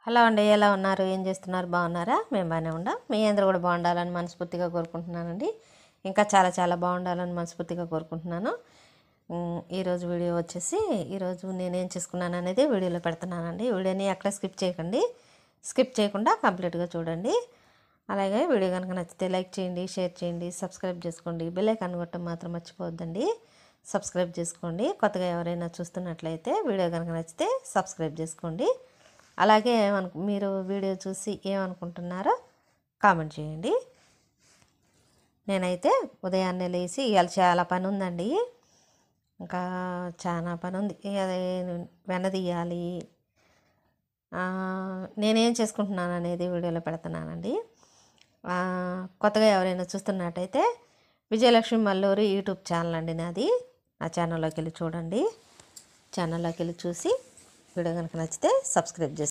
Hello అండి, ఎలా ఉన్నారు? ఏం చేస్తున్నారు? బాగున్నారా? మేము బాగానే ఉండాం. మీ అందరూ కూడా బాగుండాలని మనస్ఫూర్తిగా కోరుకుంటున్నానండి. ఇంకా చాలా చాలా బాగుండాలని మనస్ఫూర్తిగా కోరుకుంటున్నాను. ఈరోజు వీడియో వచ్చేసి ఈరోజు నేనేం చేసుకున్నాను అనేది వీడియోలో పెడుతున్నానండి. వీడియోని ఎక్కడ స్కిప్ చేయకండి, స్కిప్ చేయకుండా కంప్లీట్గా చూడండి. అలాగే వీడియో కనుక నచ్చితే లైక్ చేయండి, షేర్ చేయండి, సబ్స్క్రైబ్ చేసుకోండి. బెల్ ఐకాన్ కొట్టడం మాత్రం మర్చిపోవద్దండి. సబ్స్క్రైబ్ చేసుకోండి. కొత్తగా ఎవరైనా చూస్తున్నట్లయితే వీడియో కనుక నచ్చితే సబ్స్క్రైబ్ చేసుకోండి. అలాగే మీరు వీడియో చూసి ఏమనుకుంటున్నారో కామెంట్ చేయండి. నేనైతే ఉదయాన్నే లేచి ఇవాళ చాలా పని ఉందండి. ఇంకా చాలా పని ఉంది. వెన్న తీయాలి. నేనేం చేసుకుంటున్నాను అనేది వీడియోలో పెడుతున్నానండి. కొత్తగా ఎవరైనా చూస్తున్నట్టయితే విజయలక్ష్మి మల్లూరి యూట్యూబ్ ఛానల్ అండి నాది. ఆ ఛానల్లోకి వెళ్ళి చూడండి. ఛానల్లోకి వెళ్ళి చూసి వీడియో కనుక నచ్చితే సబ్స్క్రైబ్ చేసుకోండి.